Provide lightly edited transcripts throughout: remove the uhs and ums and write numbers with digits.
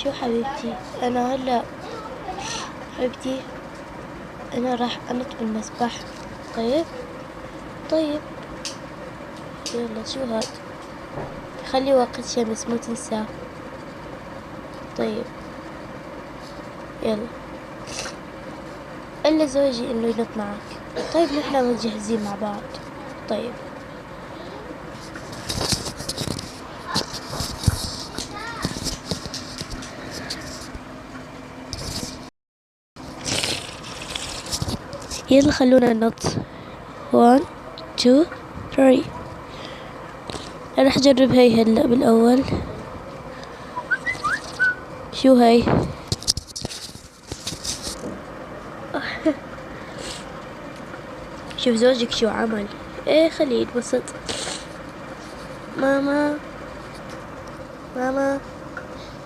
شو حبيبتي؟ أنا هلا حبيبتي أنا راح أنط بالمسبح. طيب يلا شو هاد؟ خلي وقت شمس مو تنساه. طيب يلا إلا زوجي إنه ينط معك. طيب نحنا متجهزين مع بعض. طيب يلا خلونا ننط. 1 2 3. أنا راح أجرب هاي هلا بالأول. شو هاي؟ شوف زوجك شو عمل. ايه خليه يتبسط. ماما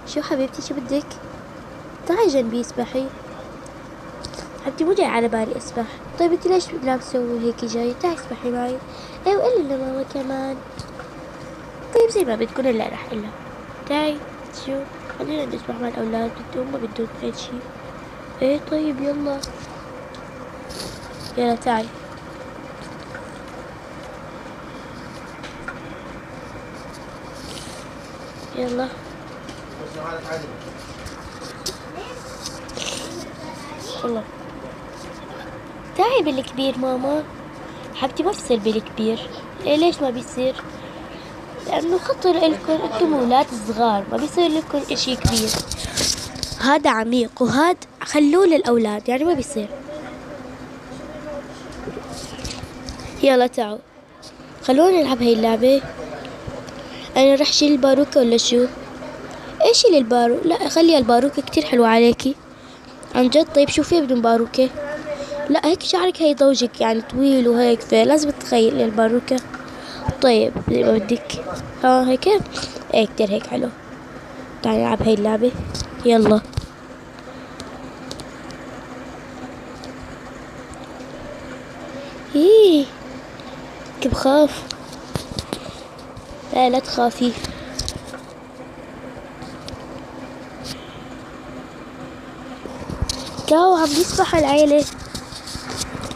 شو حبيبتي شو بدك؟ تعي جنبي اسبحي. حبيبتي مو جاي على بالي اسبح. طيب انتي ليش لابسة هيك جاي؟ تعي اسبحي معي. ايه وقلي لماما كمان. طيب زي ما بدكن هلا راح قلها. تعي شو خلينا نسبح مع الاولاد. بدهم ما بدهم اي شي. ايه طيب يلا تعي. يلا والله تعي بالكبير ماما. حبيبتي ما بصير بالكبير. إيه ليش ما بيصير؟ لأنه خطر إلكم انتم أولاد صغار، ما بيصير لكم إشي كبير. هذا عميق وهذا خلوه للأولاد، يعني ما بيصير. يلا تعوا خلونا نلعب هاي اللعبة. أنا رح شيل الباروكة ولا شو؟ إيش شيل الباروكة؟ لا خلي الباروكة كتير حلوة عليكي عن جد. طيب شوفي بدون باروكة. لا هيك شعرك هي ضوجك يعني طويل وهيك فلازم تخيل الباروكة. طيب زي ما بدك. ها هيك ايه كتير هيك حلو. تعالي نلعب هاي اللعبة. يلا ايه كيف بخاف. لا تخافي. كاو عم يسبح العيلة.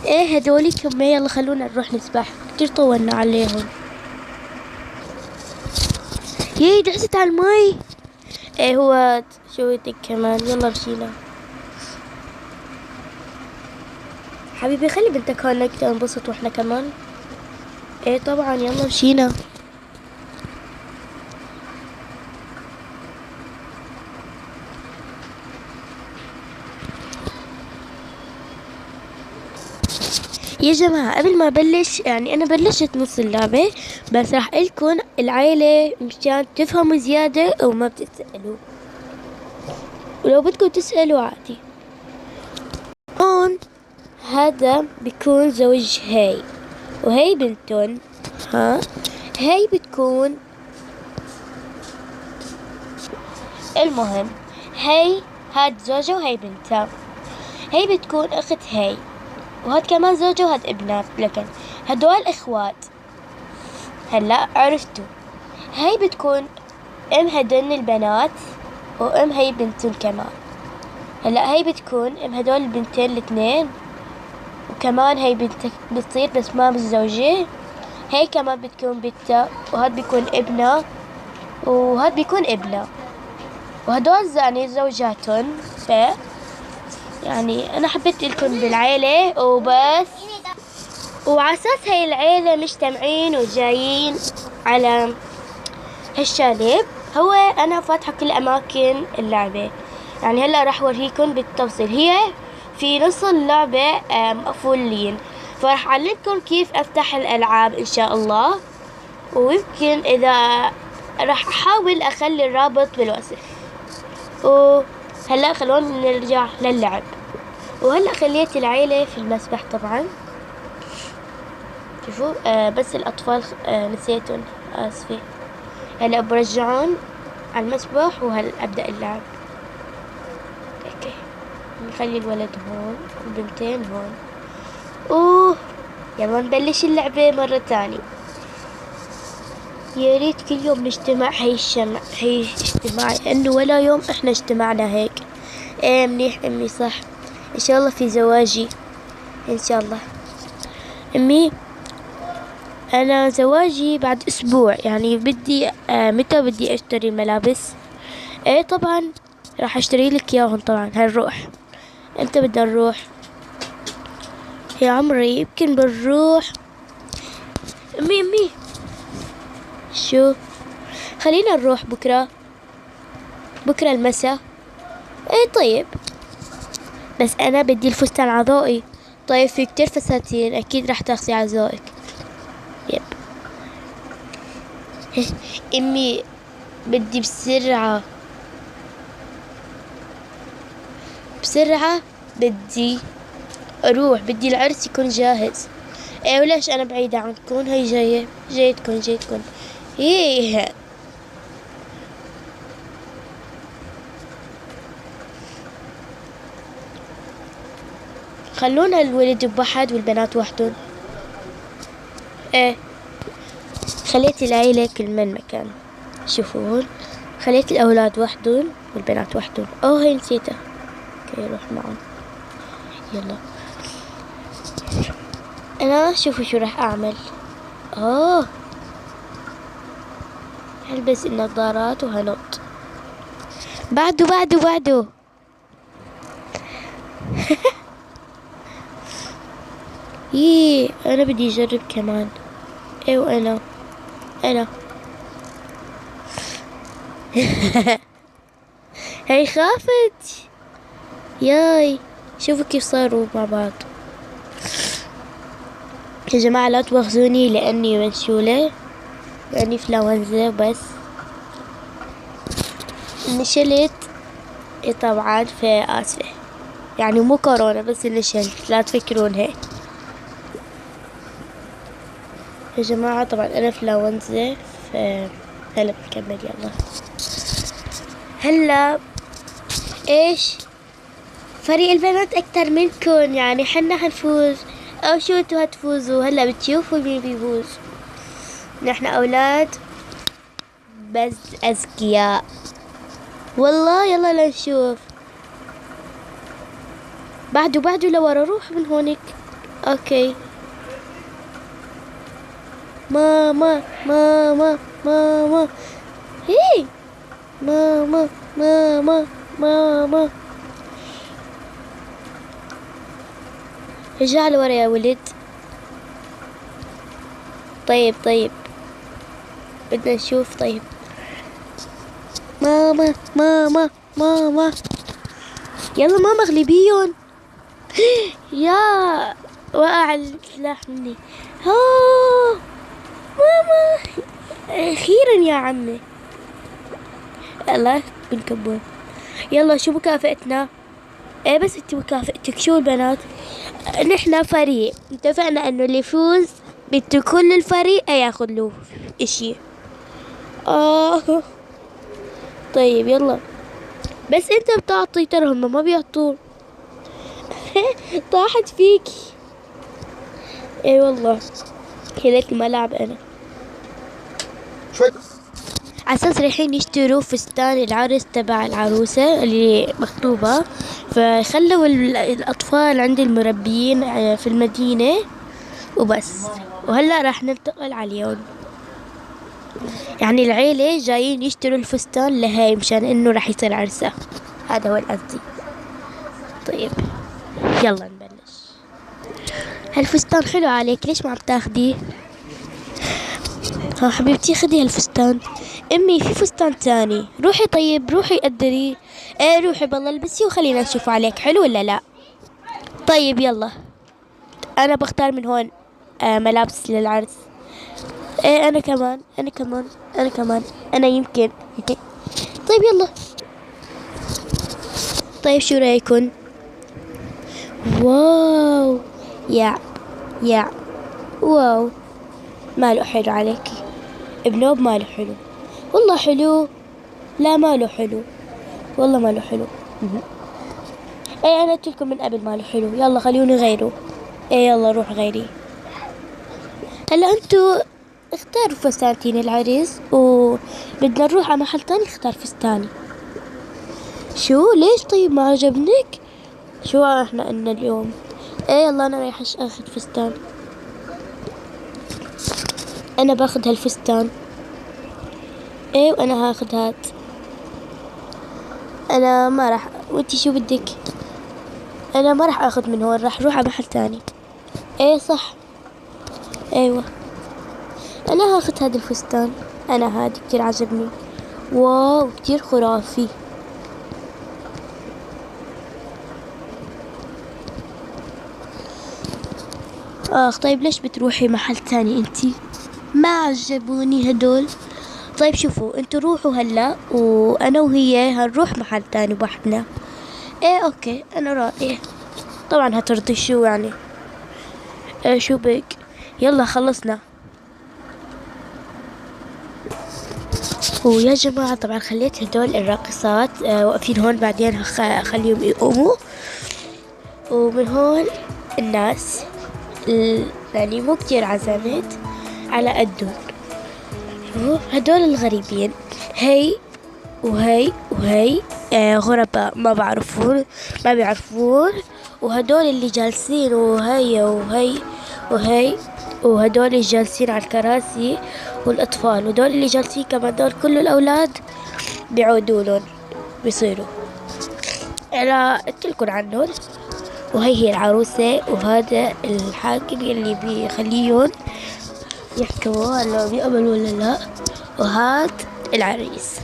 ايه هدولي كم. يلا خلونا نروح نسبح كتير طولنا عليهم. يي دعست على المي. ايه هو شو بدك كمان. يلا مشينا. حبيبي خلي بنتك هون نقدر ننبسط واحنا كمان. ايه طبعا يلا مشينا. يا جماعة قبل ما بلش يعني أنا بلشت نص اللعبة بس راح قلكن العيلة مشان تفهموا زيادة وما بتتسألوا، ولو بدكم تسألوا عادي. هون هذا بيكون زوج هاي وهي بنتن. ها هاي بتكون المهم هاي هاد زوجة وهي بنتها. هاي بتكون أخت هاي وهاد كمان زوجة وهاد ابنها. لكن هدول اخوات. هلا عرفتوا. هاي بتكون ام هدول البنات وام هاي بنتهم كمان. هلا هاي بتكون ام هدول البنتين الاثنين وكمان هاي بنتك بتصير بس ما متزوجة. هاي كمان بتكون بنتها وهاد بيكون ابنها وهاد بيكون ابنها وهدول يعني زوجاتهم. يعني انا حبيت لكم بالعيلة وبس. وعلى اساس هاي العيلة مجتمعين وجايين على هالشاليه هو انا فاتحة كل اماكن اللعبة. يعني هلا راح اوريكم بالتفصيل. هي في نص اللعبة مقفولين فراح اعلمكم كيف افتح الالعاب ان شاء الله. ويمكن اذا راح احاول اخلي الرابط بالوصف. وهلا خلونا نرجع للعب. وهلا خليت العيلة في المسبح طبعا. شوفوا بس الأطفال نسيتهم. آسفة. هلا برجعون على المسبح وهلا أبدأ اللعب. اوكي نخلي الولد هون والبنتين هون. يلا نبلش اللعبة مرة تانية. يا ريت كل يوم نجتمع هي اجتماع، لأنه ولا يوم احنا اجتمعنا هيك. ايه منيح أمي، صح. إن شاء الله في زواجي، إن شاء الله. أمي، أنا زواجي بعد أسبوع، يعني بدي متى بدي أشتري الملابس؟ ايه طبعا راح أشتري لك إياهم طبعا. هنروح، امتى بدنا نروح يا عمري؟ يمكن بنروح. أمي شو، خلينا نروح بكرة المساء. ايه طيب، بس انا بدي الفستان على ذوقي. طيب في كتير فساتين، اكيد راح تاخذي على ذوقك. يب. امي بدي بسرعة بدي اروح، بدي العرس يكون جاهز. ايه وليش انا بعيدة عنكم؟ هي جايتكم. ايه خلونا الولد بواحد والبنات وحدهم. ايه خليت العيلة كل من مكان. شوفوا هون، خليت الأولاد وحدهم والبنات وحدهم. هاي نسيتها. اوكي روح معهم. يلا أنا شوفوا شو راح أعمل. هلبس النظارات وهنط. بعده يي أنا بدي أجرب كمان. ايه وأنا هي خافت. ياي شوفوا كيف صاروا مع بعض. يا جماعة لا تواخذوني لأني منشولة، لأني فلاونزا بس نشلت. طبعا في آسفة، يعني مو كورونا بس نشلت، لا تفكرون هيك يا جماعة. طبعا أنا فلاونزا. هلا بنكمل. يلا هلا ايش، فريق البنات أكتر منكن، يعني حنا حنفوز أو شو انتو هتفوزوا؟ هلا بتشوفوا مين بيفوز. نحن أولاد بس أذكياء والله. يلا لنشوف. بعده لورا، روح من هونك. اوكي ماما هي ماما رجع لورا يا ولد. طيب بدنا نشوف. طيب ماما يلا ماما اغلبيهم. يا وقع السلاح مني. ماما اخيرا يا عمي. يلا بنكبر. يلا شو مكافأتنا؟ ايه بس انت مكافأتك شو البنات؟ نحنا فريق، اتفقنا انه اللي يفوز بده كل الفريق ياخذ له اشي. طيب يلا، بس انت بتعطي، ترى هم ما بيعطون. طاحت فيكي. اي والله هيك ما لعب انا. على اساس رايحين يشتروا فستان العرس تبع العروسة اللي مخطوبة، فخلوا الاطفال عند المربيين في المدينة وبس. وهلا راح ننتقل على اليوم، يعني العيلة جايين يشتروا الفستان لهاي مشان انه راح يصير عرسها. هذا هو القصدي. طيب يلا نبلش. هالفستان حلو عليك، ليش ما عم تاخديه؟ حبيبتي خدي هالفستان. امي في فستان تاني، روحي. طيب روحي قدري. ايه روحي بالله البسي وخلينا نشوف عليك حلو ولا لا. طيب يلا انا بختار من هون ملابس للعرس. ايه انا كمان انا يمكن. طيب يلا. طيب شو رايكن؟ واو يا واو، ماله حلو عليكي؟ بنوب ماله حلو؟ والله حلو. لا ماله حلو، والله ماله حلو. ايه انا قلت لكم من قبل ماله حلو. يلا خلوني غيره. ايه يلا روح غيري. هلا انتو اختار فستانتين العريس، وبدنا نروح على محل تاني اختار فستاني. شو ليش طيب ما عجبنك؟ شو احنا قلنا اليوم؟ ايه يلا انا رايحة اخذ فستان. انا باخذ هالفستان. ايه وانا هاخذ هاد. انا ما راح، وانتي شو بدك؟ انا ما راح اخذ من هون، راح اروح على محل تاني. ايه صح. ايوه انا هاخذ هذا الفستان. انا هاد كتير عجبني، واو كتير خرافي. طيب ليش بتروحي محل تاني انتي؟ ما عجبوني هدول. طيب شوفوا انتوا روحوا هلا، وانا وهي هنروح محل تاني وحدنا. ايه اوكي انا رايح. طبعا هترضي شو يعني. شو بك؟ يلا خلصنا. ويا جماعة طبعا خليت هدول الراقصات واقفين هون، بعدين هخليهم يقوموا. ومن هون الناس يعني مو كتير عزمت على قدهم. هدول الغريبين، هي وهي وهي غرباء ما بيعرفون. وهدول اللي جالسين وهي وهي وهي، وهدول اللي جالسين على الكراسي والأطفال، ودول اللي جالسين كمان دول كل الأولاد بيعودولن بيصيروا. أنا قلتلكن عنهم. وهي هي العروسة، وهذا الحاكم اللي بيخليهم يحكموا هلا بيقبلوا ولا لا. وهاد العريس،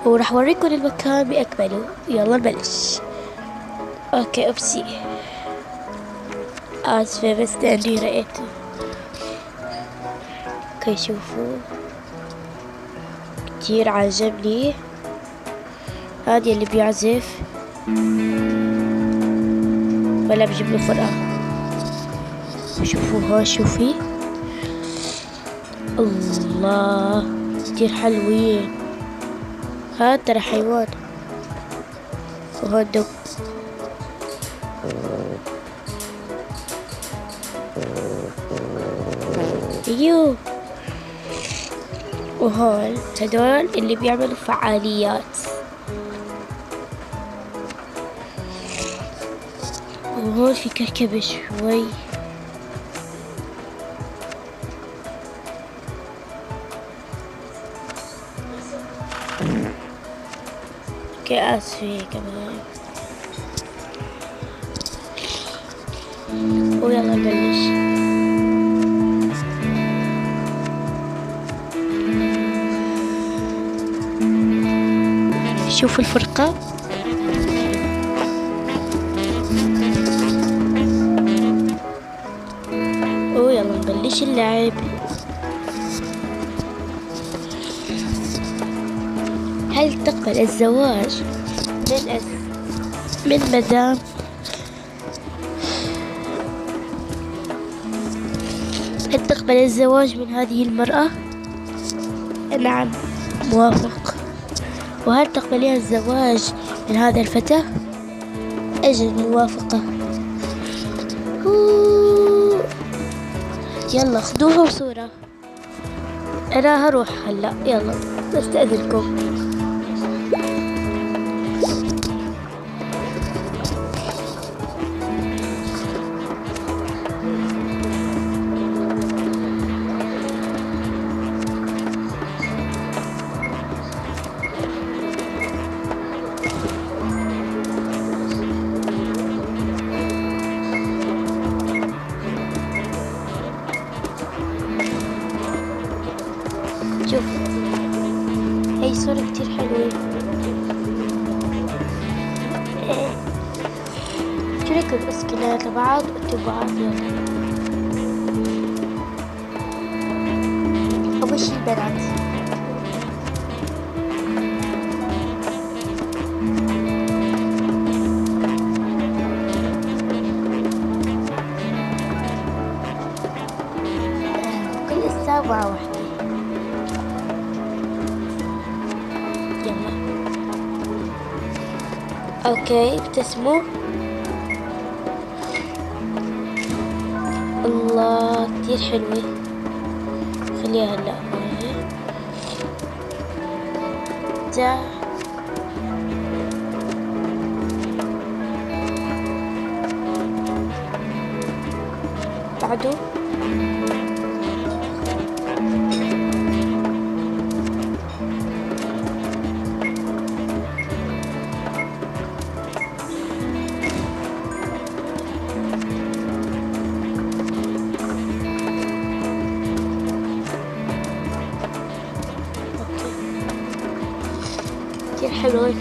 وراح اوريكم المكان بأكمله. يلا نبلش. اوكي اوبسي، اسفة بس لاني رأيته. اوكي شوفوا كتير عجبني. هادي اللي بيعزف ولا بجيب له فرقة. شوفوا هون، شوفي الله كتير حلوين. هاد ترى حيوان. وهون دب. ايوه. وهون هدول اللي بيعملوا فعاليات. وهون في كركبة شوي. كأس فيه كمان. ويلا نبلش. شوفوا الفرقة. ويلا نبلش اللعب. هل تقبل الزواج من مدام هل تقبل الزواج من هذه المرأة؟ نعم موافق. وهل تقبلين الزواج من هذا الفتى؟ أجل موافقة. يلا خدوها بصورة. أنا هروح هلا، يلا بستأذنكم. شوف هي صورة كتير حلوة. شو رايكم بس كلنا لبعض وانتوا بعض؟ يلا أول شي البنات. كل الساعة واحدة. اوكي ابتسموا. الله كتير حلوة. خليها هلا ده بعده كتير حلو. يلا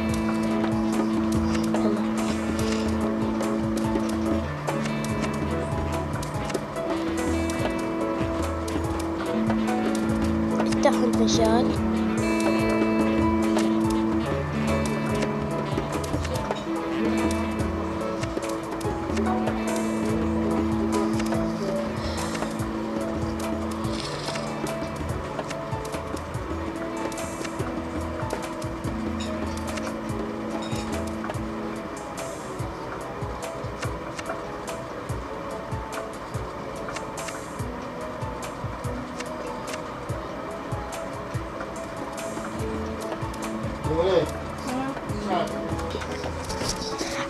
افتحوا المجال.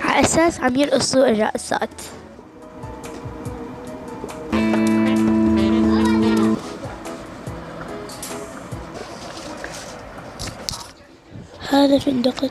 على أساس عم يرقصوا الرقصات. هذا فندقك.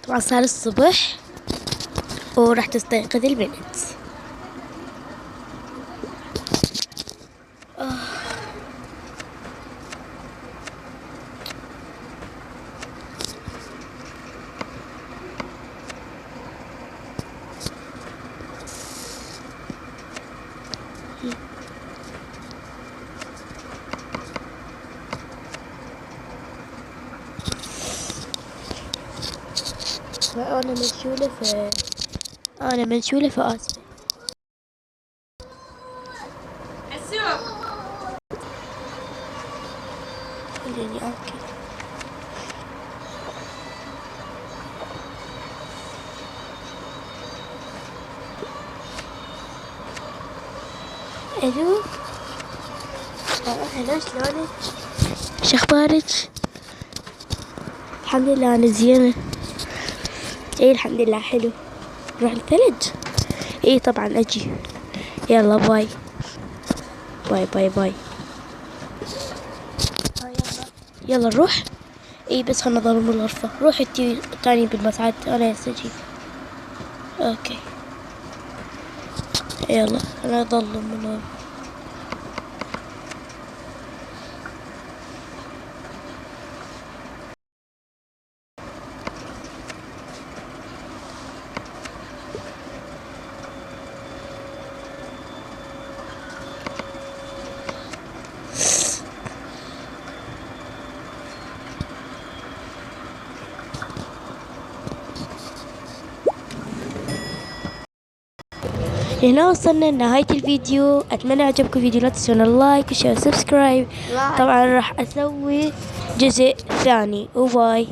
طبعا صار الصبح وراح تستيقظ البنت. أنا منشولة في آسفة. أوكي. ألو. هلا شلونك؟ شخبارك؟ الحمد لله أنا زينة. ايه الحمد لله حلو. نروح الثلج؟ ايه طبعا اجي. يلا باي باي باي باي. يلا نروح. ايه بس خلنا نضل من الغرفة. روحي انتي تاني بالمسعد انا هسه. اوكي يلا انا اضل من الغرفة. هنا وصلنا لنهاية الفيديو. أتمنى عجبكم الفيديو. لا تنسون اللايك وشير وسبسكرايب. طبعا راح أسوي جزء ثاني. وباي.